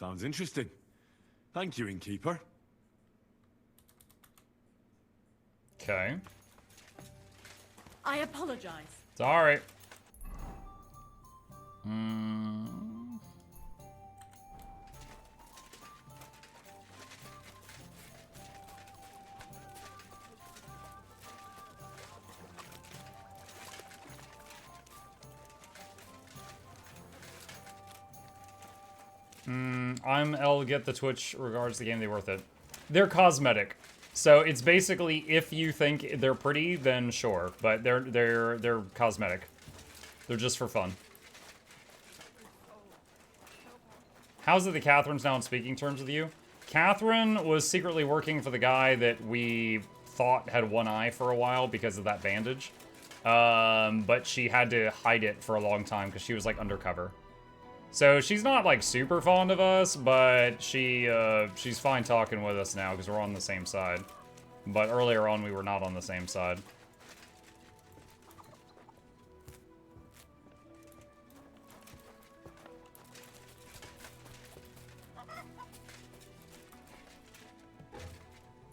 Sounds interesting. Thank you, innkeeper. Okay. I apologize. It's alright. I'll get the Twitch regards the game, they worth it. They're cosmetic. So it's basically if you think they're pretty, then sure. But they're cosmetic. They're just for fun. How's it that Catherine's now on speaking terms with you? Catherine was secretly working for the guy that we thought had one eye for a while because of that bandage. But she had to hide it for a long time because she was like undercover. So she's not like super fond of us, but she's fine talking with us now because we're on the same side. But earlier on we were not on the same side.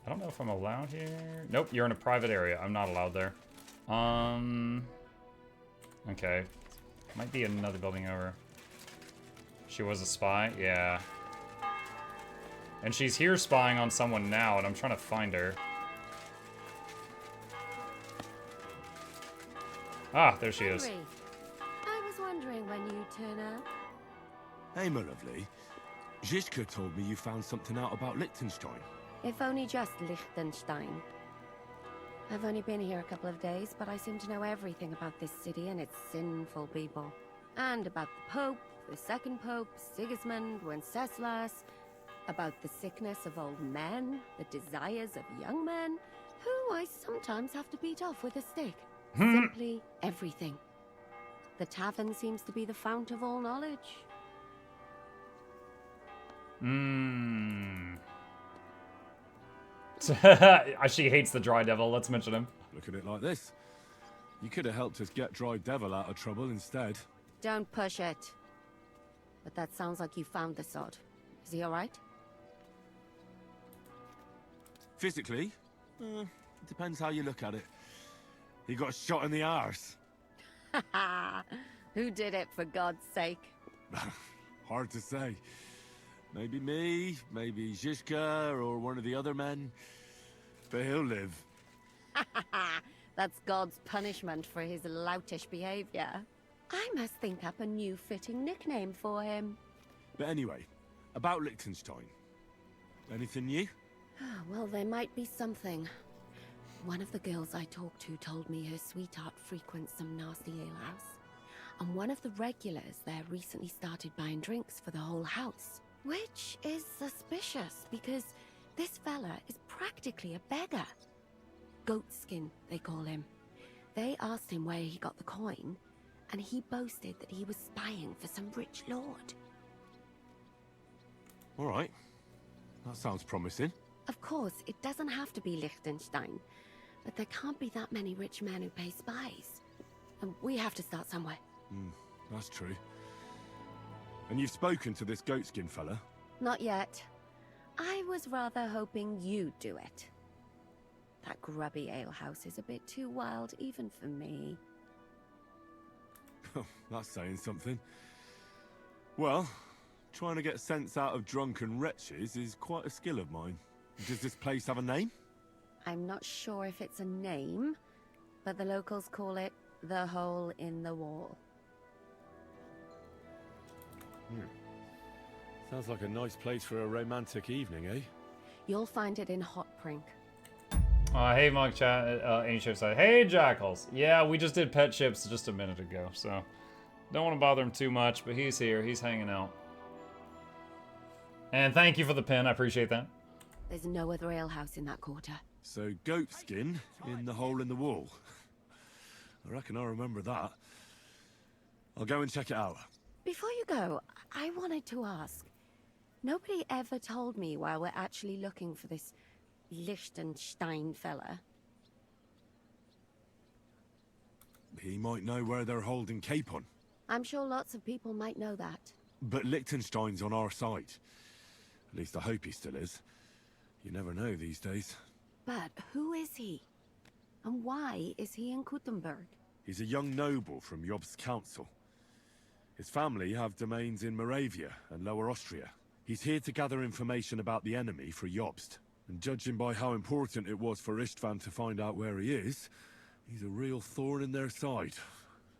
I don't know if I'm allowed here. Nope, you're in a private area. I'm not allowed there. Okay. Might be another building over. She was a spy? Yeah. And she's here spying on someone now, and I'm trying to find her. Ah, there she is. Henry, I was wondering when you'd turn up. Hey, my lovely. Zizka told me you found something out about Liechtenstein. If only just Liechtenstein. I've only been here a couple of days, but I seem to know everything about this city and its sinful people. And about the Pope, the second Pope, Sigismund, Wenceslas, about the sickness of old men, the desires of young men, who I sometimes have to beat off with a stick. Simply everything. The tavern seems to be the fount of all knowledge. She hates the Dry Devil, let's mention him. Look at it like this. You could have helped us get Dry Devil out of trouble instead. Don't push it. But that sounds like you found the sod. Is he alright? Physically? It depends how you look at it. He got shot in the arse. Who did it, for God's sake? Hard to say. Maybe me, maybe Zizka, or one of the other men. But he'll live. That's God's punishment for his loutish behavior. I must think up a new fitting nickname for him. But anyway, about Liechtenstein. Anything new? Well, there might be something. One of the girls I talked to told me her sweetheart frequents some nasty alehouse. And one of the regulars there recently started buying drinks for the whole house. Which is suspicious, because this fella is practically a beggar. Goatskin, they call him. They asked him where he got the coin, and he boasted that he was spying for some rich lord. All right. That sounds promising. Of course, it doesn't have to be Liechtenstein, but there can't be that many rich men who pay spies. And we have to start somewhere. That's true. And you've spoken to this goatskin fella? Not yet. I was rather hoping you'd do it. That grubby alehouse is a bit too wild even for me. That's saying something. Well, trying to get sense out of drunken wretches is quite a skill of mine. Does this place have a name? I'm not sure if it's a name, but the locals call it the Hole in the Wall. Sounds like a nice place for a romantic evening, eh? You'll find it in Hot Prink. Hey, Monk Chat, Ancient said, hey, Jackals. Yeah, we just did pet ships just a minute ago, so don't want to bother him too much, but he's here. He's hanging out. And thank you for the pin. I appreciate that. There's no other alehouse in that quarter. So, goatskin in the hole in the wall. I reckon I remember that. I'll go and check it out. Before you go, I wanted to ask. Nobody ever told me why we're actually looking for this Liechtenstein fella. He might know where they're holding Capon. I'm sure lots of people might know that. But Liechtenstein's on our side. At least I hope he still is. You never know these days. But who is he? And why is he in Kuttenberg? He's a young noble from Jobst's council. His family have domains in Moravia and Lower Austria. He's here to gather information about the enemy for Jobst. And judging by how important it was for Istvan to find out where he is, he's a real thorn in their side.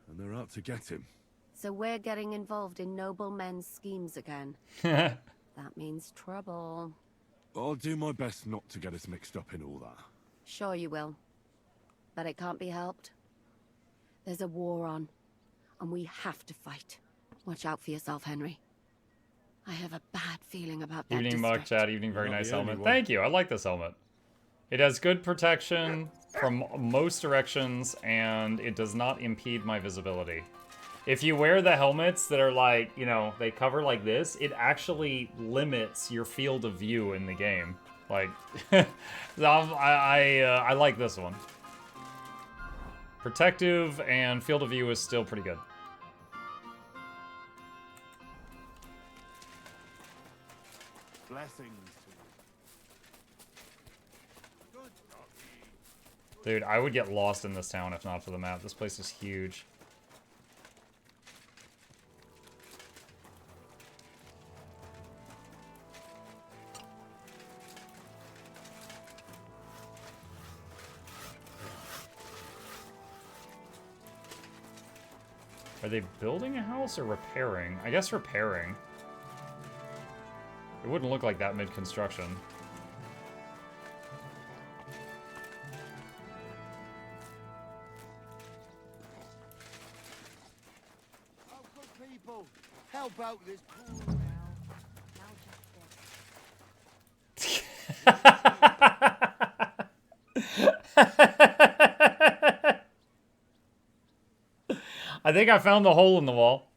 And they're out to get him. So we're getting involved in noblemen's schemes again. That means trouble. I'll do my best not to get us mixed up in all that. Sure you will. But it can't be helped. There's a war on, and we have to fight. Watch out for yourself, Henry. I have a bad feeling about that Evening, district. Muck Chat. Evening, very Not nice the only helmet. one. Thank you. I like this helmet. It has good protection from most directions, and it does not impede my visibility. If you wear the helmets that are like, you know, they cover like this, it actually limits your field of view in the game. Like, I like this one. Protective and field of view is still pretty good. Blessings to you. Dude, I would get lost in this town if not for the map. This place is huge. Are they building a house or repairing? I guess repairing. It wouldn't look like that mid-construction. Oh, good people, help out this poor I think I found the hole in the wall.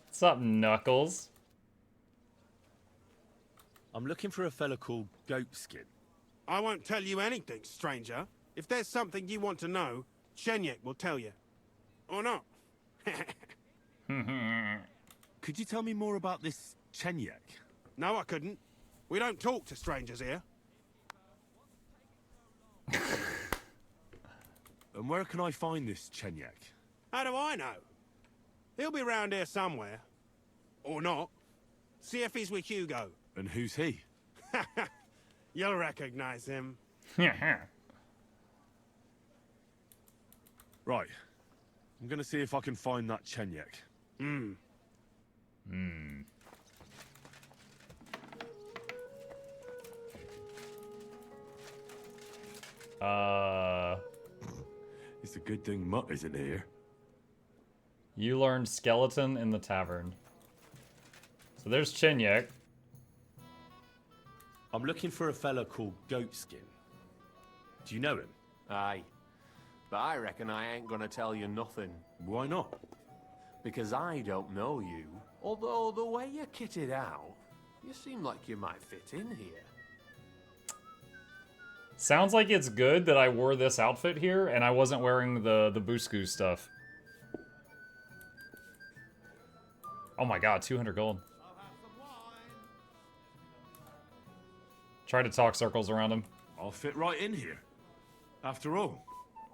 What's up, Knuckles? I'm looking for a fella called Goatskin. I won't tell you anything, stranger. If there's something you want to know, Shenyek will tell you. Or not. Could you tell me more about this Chenyek? No, I couldn't. We don't talk to strangers here. And where can I find this Chenyek? How do I know? He'll be round here somewhere. Or not. See if he's with Hugo. And who's he? You'll recognize him. Right. I'm gonna see if I can find that Chenyek. It's a good thing Mutt isn't here. You learned skeleton in the tavern. So there's Chenyek. I'm looking for a fella called Goatskin. Do you know him? Aye. But I reckon I ain't gonna tell you nothing. Why not? Because I don't know you. Although the way you're kitted out, you seem like you might fit in here. Sounds like it's good that I wore this outfit here and I wasn't wearing the Busku stuff. Oh my god, 200 gold. Try to talk circles around him. I'll fit right in here. After all,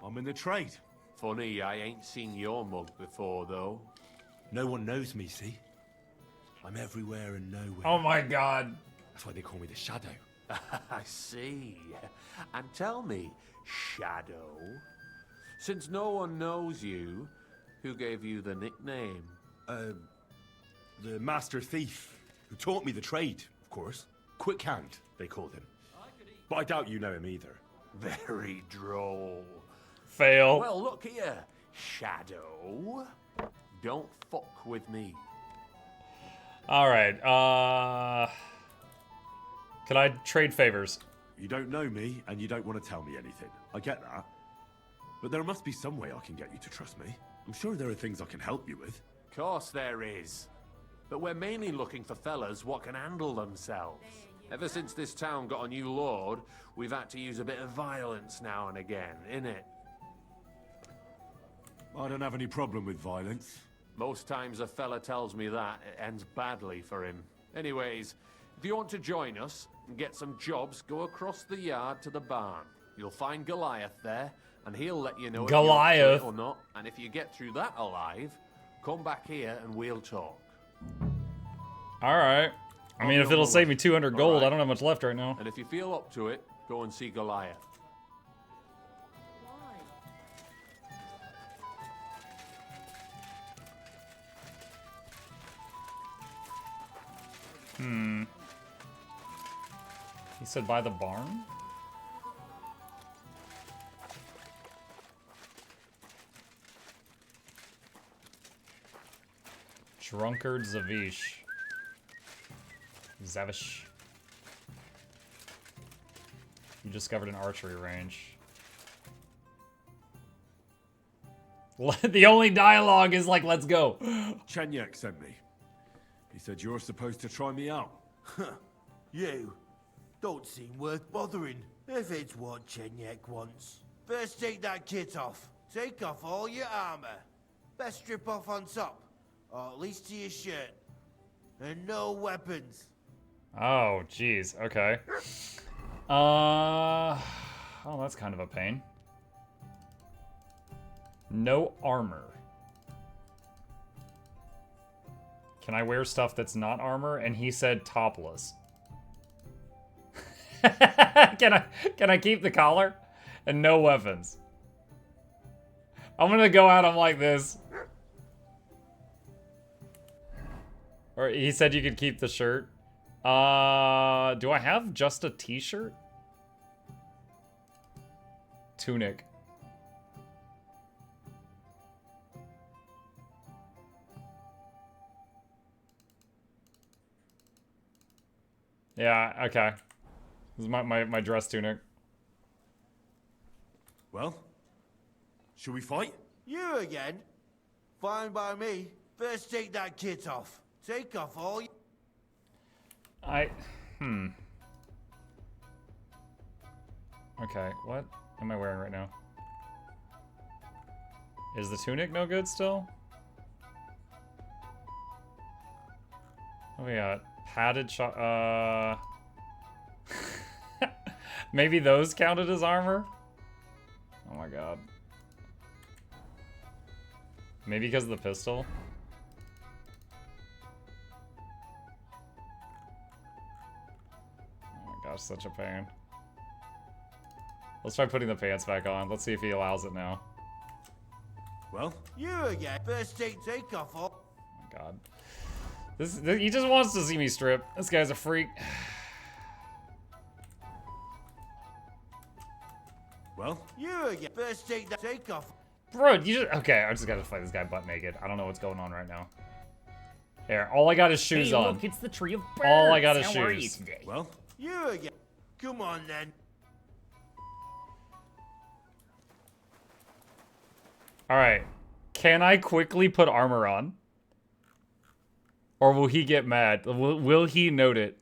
I'm in the trade. Funny, I ain't seen your mug before, though. No one knows me, see? I'm everywhere and nowhere. Oh my god. That's why they call me the Shadow. I see. And tell me, Shadow, since no one knows you, who gave you the nickname? The Master Thief, who taught me the trade, of course. Quick Hand, they called him. But I doubt you know him either. Very droll. Fail. Well, look here, Shadow. Don't fuck with me. Alright, can I trade favors? You don't know me, and you don't want to tell me anything. I get that. But there must be some way I can get you to trust me. I'm sure there are things I can help you with. Course there is. But we're mainly looking for fellas what can handle themselves. Ever since this town got a new lord, we've had to use a bit of violence now and again, innit? I don't have any problem with violence. Most times a fella tells me that, it ends badly for him. Anyways, if you want to join us and get some jobs, go across the yard to the barn. You'll find Goliath there, and he'll let you know if you're up to Goliath. it or not. And if you get through that alive, come back here and we'll talk. Alright. I mean, if it'll save me 200 gold, Alright. I don't have much left right now. And if you feel up to it, go and see Goliath. He said by the barn? Drunkard Zavish. Zavish. You discovered an archery range. The only dialogue is like, let's go. Chenyek sent me. He said you're supposed to try me out. You don't seem worth bothering. If it's what Chenyek wants. First take that kit off. Take off all your armor. Best strip off on top. Or at least to your shirt. And no weapons. Oh, jeez. Okay. Oh, that's kind of a pain. No armor. Can I wear stuff that's not armor? And he said topless. Can I keep the collar? And no weapons. I'm gonna go at him like this. Or he said you could keep the shirt. Do I have just a t-shirt? Tunic. Yeah, okay. This is my dress tunic. Well, should we fight? You again? Fine by me. First take that kit off. Take off all your... Okay, what am I wearing right now? Is the tunic no good still? What we got? Padded maybe those counted as armor? Oh my god. Maybe because of the pistol? Oh my gosh, such a pain. Let's try putting the pants back on. Let's see if he allows it now. Well, You again? First take off all... Oh my god. He just wants to see me strip. This guy's a freak. well, You again? First take off... Bro, you just... Okay, I just gotta fight this guy butt naked. I don't know what's going on right now. There, all I got is shoes on. Look, it's the tree of birds. All I got is How are you shoes. today? well, You again? Come on then. Alright. Can I quickly put armor on? Or will he get mad? Will he note it?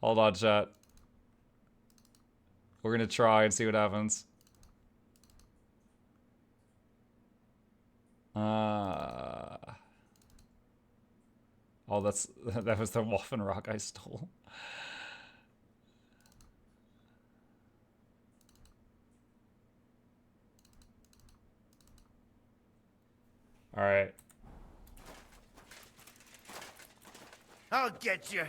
Hold on, chat. We're gonna try and see what happens. Oh, that was the Waffen Rock I stole. All right. I'll get you.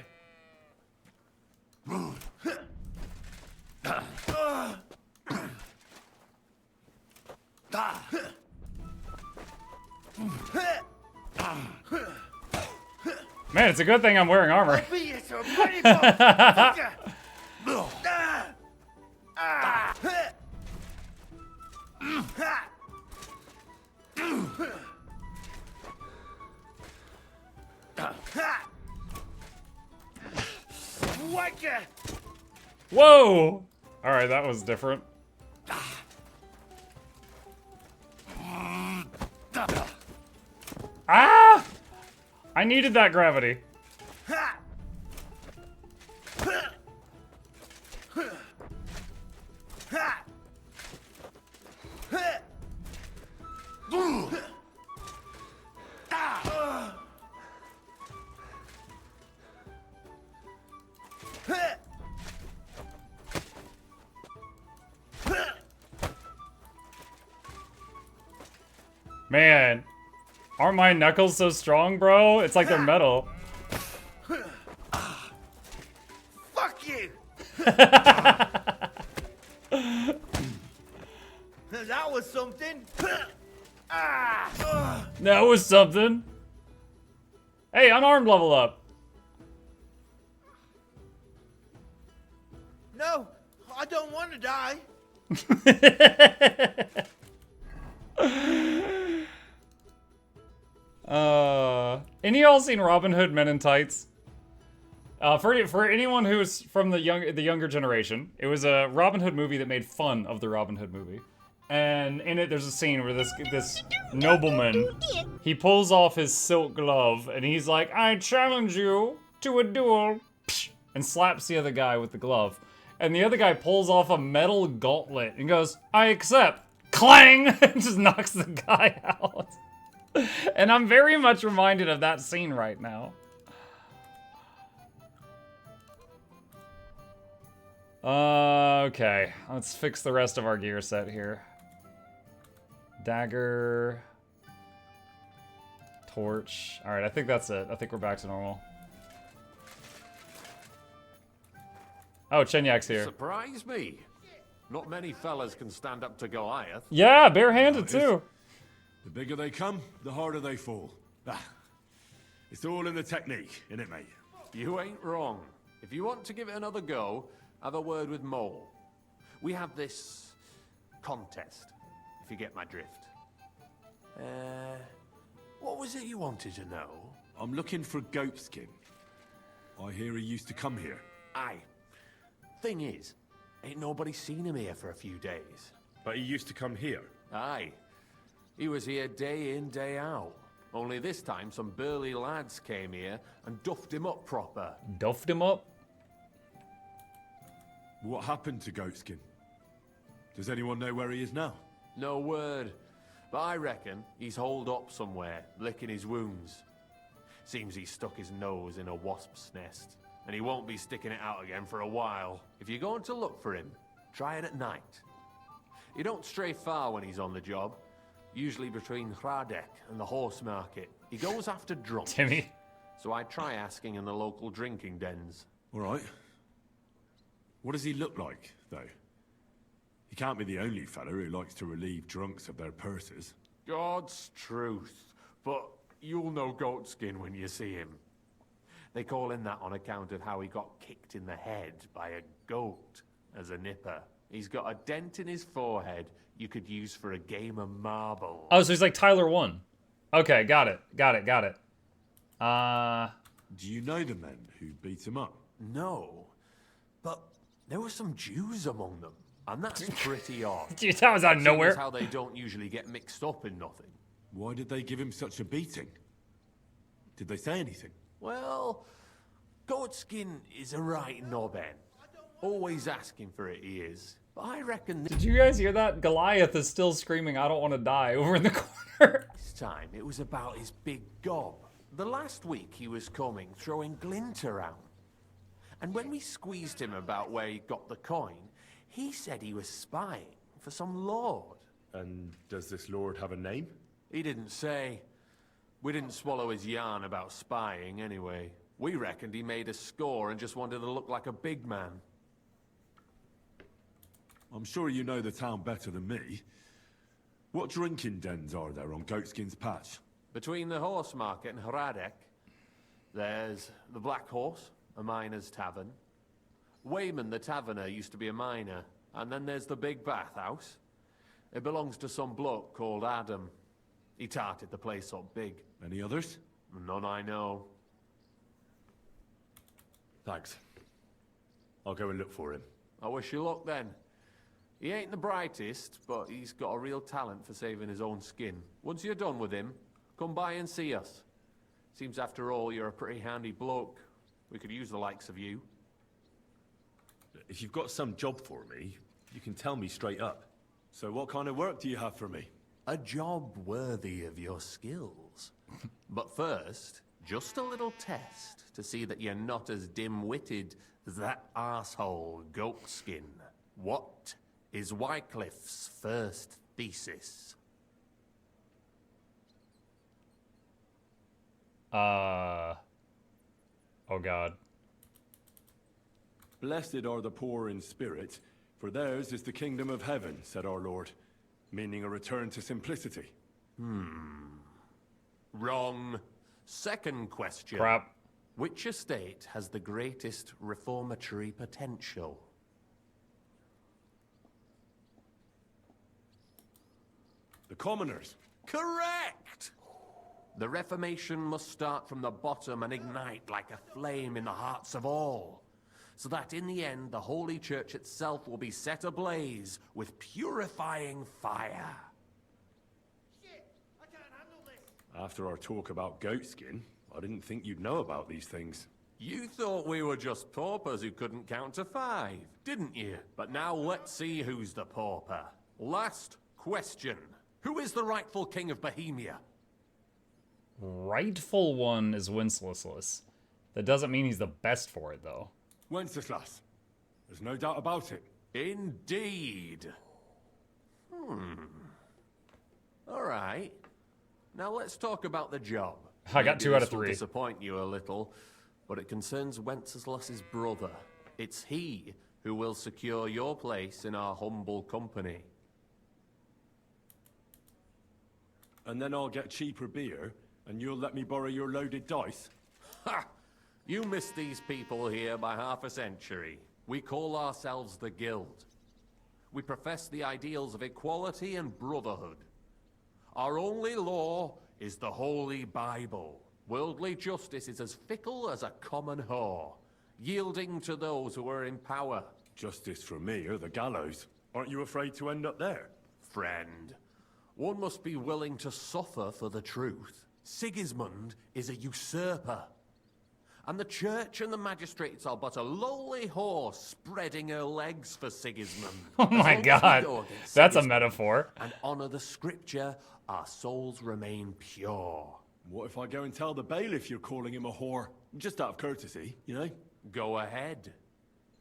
Man, it's a good thing I'm wearing armor. Be you so bloody motherfucker! Whacker! Whoa! All right, that was different. Ah! I needed that gravity. Man, aren't my knuckles so strong, bro? It's like they're metal. Fuck you! That was something. That was something. Hey, unarmed level up. No, I don't want to die. Any of y'all seen Robin Hood Men in Tights? For anyone who's from the younger generation, it was a Robin Hood movie that made fun of the Robin Hood movie. And in it, there's a scene where this nobleman, he pulls off his silk glove, and he's like, "I challenge you to a duel," and slaps the other guy with the glove. And the other guy pulls off a metal gauntlet and goes, "I accept." Clang! And just knocks the guy out. And I'm very much reminded of that scene right now. Okay, let's fix the rest of our gear set here. Dagger. Torch. Alright, I think that's it. I think we're back to normal. Oh, Chenyak's here. Surprise me. Not many fellas can stand up to Goliath. Yeah, barehanded too. The bigger they come, the harder they fall. It's all in the technique, innit, mate? You ain't wrong. If you want to give it another go, have a word with Mole. We have this contest, if you get my drift. What was it you wanted to know? I'm looking for Goatskin. I hear he used to come here. Aye. Thing is, ain't nobody seen him here for a few days. But he used to come here. Aye. He was here day in, day out. Only this time some burly lads came here and duffed him up proper. Duffed him up? What happened to Goatskin? Does anyone know where he is now? No word. But I reckon he's holed up somewhere, licking his wounds. Seems he stuck his nose in a wasp's nest, and he won't be sticking it out again for a while. If you're going to look for him, try it at night. You don't stray far when he's on the job. Usually between Hradek and the horse market. He goes after drunks. Timmy. So I try asking in the local drinking dens. All right. What does he look like, though? He can't be the only fella who likes to relieve drunks of their purses. God's truth. But you'll know Goatskin when you see him. They call him that on account of how he got kicked in the head by a goat as a nipper. He's got a dent in his forehead you could use for a game of marbles. Oh, so he's like Tyler 1. Okay, got it. Do you know the men who beat him up? No, but there were some Jews among them, and that's pretty odd. Dude, that was out of nowhere. Seeing as how they don't usually get mixed up in nothing. Why did they give him such a beating? Did they say anything? Well, Goatskin is a right knobhead. Always asking for it, he is. But I reckon Did you guys hear that? Goliath is still screaming, "I don't want to die," over in the corner. this time it was about his big gob. The last week he was coming, throwing glint around. And when we squeezed him about where he got the coin, he said he was spying for some lord. And does this lord have a name? He didn't say. We didn't swallow his yarn about spying anyway. We reckoned he made a score and just wanted to look like a big man. I'm sure you know the town better than me. What drinking dens are there on Goatskin's Patch? Between the horse market and Hradek, there's the Black Horse, a miner's tavern. Wayman the taverner used to be a miner. And then there's the big bathhouse. It belongs to some bloke called Adam. He tarted the place up big. Any others? None I know. Thanks. I'll go and look for him. I wish you luck then. He ain't the brightest, but he's got a real talent for saving his own skin. Once you're done with him, come by and see us. Seems after all you're a pretty handy bloke. We could use the likes of you. If you've got some job for me, you can tell me straight up. So what kind of work do you have for me? A job worthy of your skills. But first, just a little test to see that you're not as dim-witted as that arsehole Goatskin. What is Wycliffe's first thesis? Oh god. Blessed are the poor in spirit, for theirs is the kingdom of heaven, said our Lord, meaning a return to simplicity. Wrong. Second question. Crap. Which estate has the greatest reformatory potential? The commoners. Correct! The Reformation must start from the bottom and ignite like a flame in the hearts of all, so that in the end the Holy Church itself will be set ablaze with purifying fire. Shit! I can't handle this! After our talk about goatskin, I didn't think you'd know about these things. You thought we were just paupers who couldn't count to 5, didn't you? But now let's see who's the pauper. Last question. Who is the rightful king of Bohemia? Rightful one is Wenceslas. That doesn't mean he's the best for it, though. Wenceslas. There's no doubt about it. Indeed. All right. Now let's talk about the job. I got Maybe 2 out of this will 3. disappoint you a little, but it concerns Wenceslas's brother. It's he who will secure your place in our humble company. And then I'll get cheaper beer, and you'll let me borrow your loaded dice? Ha! You missed these people here by half a century. We call ourselves the Guild. We profess the ideals of equality and brotherhood. Our only law is the Holy Bible. Worldly justice is as fickle as a common whore, yielding to those who are in power. Justice for me or the gallows. Aren't you afraid to end up there? Friend, one must be willing to suffer for the truth. Sigismund is a usurper. And the church and the magistrates are but a lowly whore spreading her legs for Sigismund. Oh As my long as we god. go against That's a Sigismund metaphor. and honor the scripture, our souls remain pure. What if I go and tell the bailiff you're calling him a whore? Just out of courtesy, you know? Go ahead.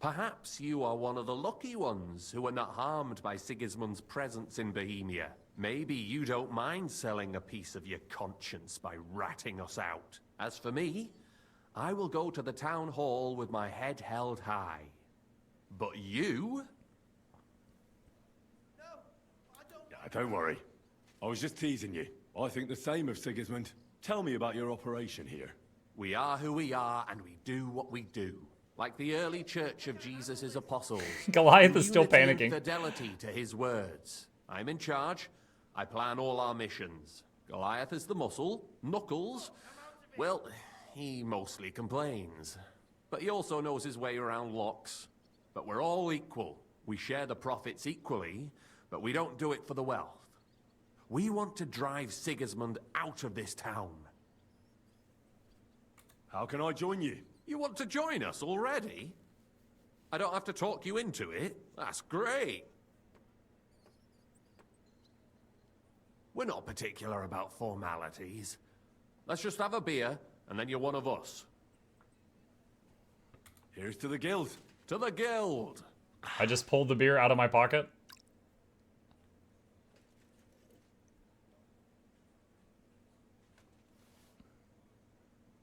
Perhaps you are one of the lucky ones who are not harmed by Sigismund's presence in Bohemia. Maybe you don't mind selling a piece of your conscience by ratting us out. As for me, I will go to the town hall with my head held high. But you? Don't worry. I was just teasing you. I think the same of Sigismund. Tell me about your operation here. We are who we are, and we do what we do. Like the early church of Jesus' apostles. Goliath is still Unity and panicking. fidelity to his words. I'm in charge. I plan all our missions. Goliath is the muscle. Knuckles, well, he mostly complains. But he also knows his way around locks. But we're all equal. We share the profits equally, but we don't do it for the wealth. We want to drive Sigismund out of this town. How can I join you? You want to join us already? I don't have to talk you into it. That's great. We're not particular about formalities. Let's just have a beer, and then you're one of us. Here's to the guild. To the guild! I just pulled the beer out of my pocket.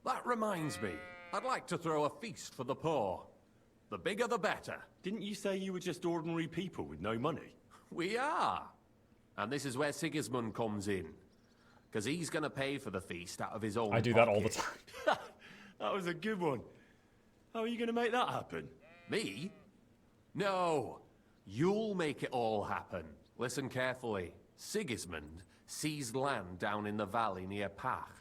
That reminds me, I'd like to throw a feast for the poor. The bigger the better. Didn't you say you were just ordinary people with no money? We are. And this is where Sigismund comes in. Because he's going to pay for the feast out of his own I do that all the pocket. time. That was a good one. How are you going to make that happen? Me? No. You'll make it all happen. Listen carefully. Sigismund seized land down in the valley near Pach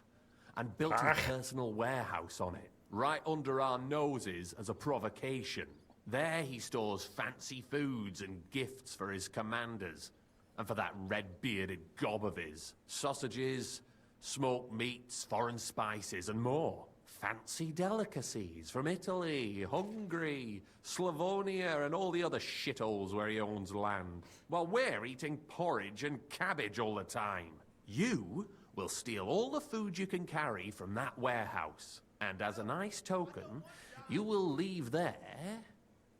and built his personal warehouse on it, right under our noses as a provocation. There he stores fancy foods and gifts for his commanders, and for that red-bearded gob of his. Sausages, smoked meats, foreign spices, and more. Fancy delicacies from Italy, Hungary, Slavonia, and all the other shitholes where he owns land. While we're eating porridge and cabbage all the time. You will steal all the food you can carry from that warehouse. And as a nice token, you will leave there...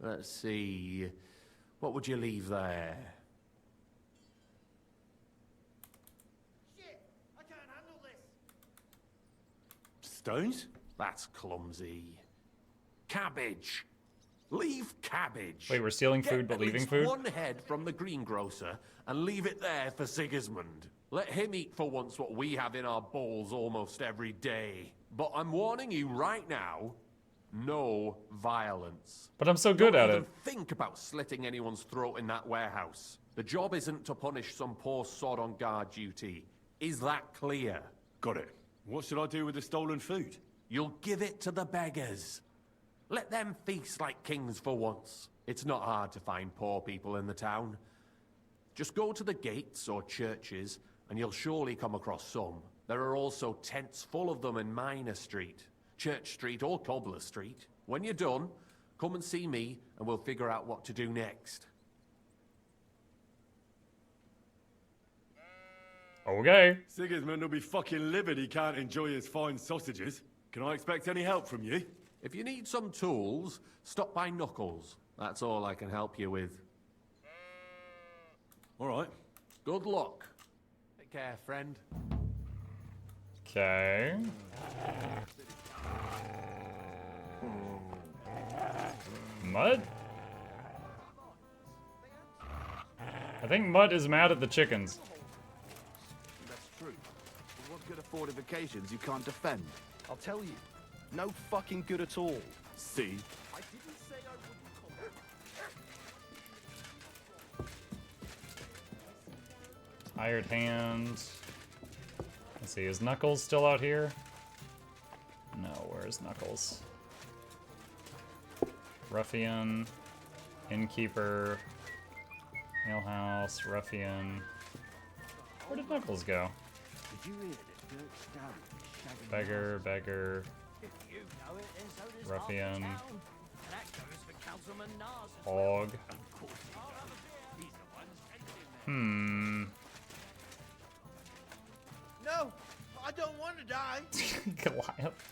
Let's see... What would you leave there? Shit! I can't handle this! Stones? That's clumsy. Cabbage. Leave cabbage. Wait, we're stealing Get food but at leaving least food? one head from the greengrocer and leave it there for Sigismund. Let him eat for once what we have in our bowls almost every day. But I'm warning you right now, no violence. But I'm so good at Don't it. even think about slitting anyone's throat in that warehouse. The job isn't to punish some poor sod on guard duty. Is that clear? Got it. What should I do with the stolen food? You'll give it to the beggars. Let them feast like kings for once. It's not hard to find poor people in the town. Just go to the gates or churches, and you'll surely come across some. There are also tents full of them in Minor Street, Church Street or Cobbler Street. When you're done, come and see me, and we'll figure out what to do next. Okay. Sigismund will be fucking livid he can't enjoy his fine sausages. Can I expect any help from you? If you need some tools, stop by Knuckles. That's all I can help you with. All right. Good luck. Take care, friend. Okay. Mud? I think Mud is mad at the chickens. That's true. But what good are fortifications you can't defend? I'll tell you. No fucking good at all. See? I didn't say I wouldn't come. Hired hand. Let's see, is Knuckles still out here? No, where's Knuckles? Ruffian, Innkeeper, Alehouse, Ruffian. Where did Knuckles go? Did you hear that Dirk Stout is shagging Beggar, beggar, If you know it, then so does Ruffian. half the town. And that goes for Councilman Nars as Hog. well. I'll have a beer. He's the one sending him there. No, I don't want to die. Goliath.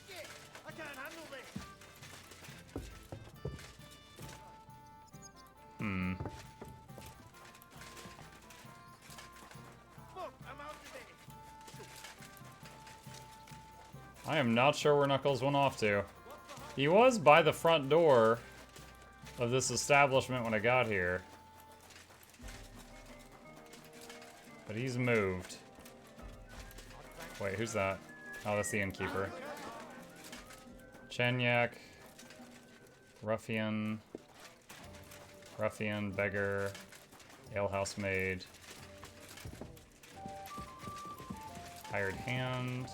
Shit, I can't handle this. Look, I'm out of this. I am not sure where Knuckles went off to. He was by the front door of this establishment when I got here. But he's moved. Wait, who's that? Oh, that's the innkeeper. Chenyak. Ruffian. Ruffian, beggar. Alehouse maid. Hired hand.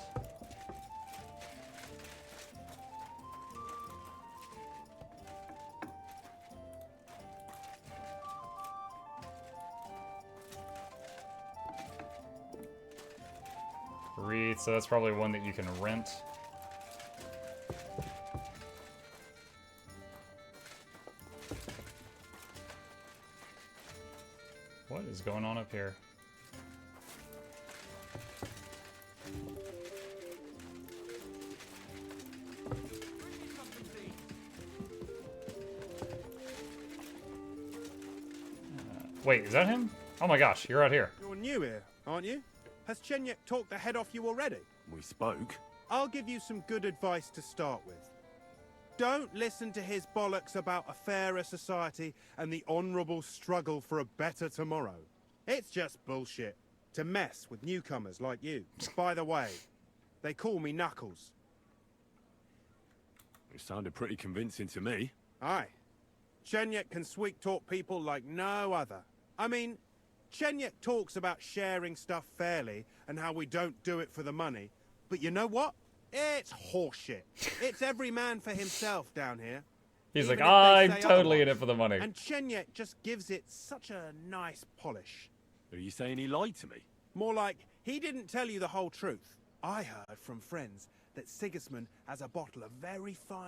Wreath, so that's probably one that you can rent. What is going on up here? Wait, is that him? Oh my gosh, you're out here. You're new here, aren't you? Has Chenyek talked the head off you already? We spoke. I'll give you some good advice to start with. Don't listen to his bollocks about a fairer society and the honourable struggle for a better tomorrow. It's just bullshit to mess with newcomers like you. By the way, they call me Knuckles. It sounded pretty convincing to me. Aye. Chenyek can sweet-talk people like no other. I mean, Chenyek talks about sharing stuff fairly and how we don't do it for the money. But you know what? It's horseshit. It's every man for himself down here. He's Even like, if they I'm say totally in it otherwise. for the money. And Chenyek just gives it such a nice polish. Are you saying he lied to me? More like, he didn't tell you the whole truth. I heard from friends that Sigismund has a bottle of very fine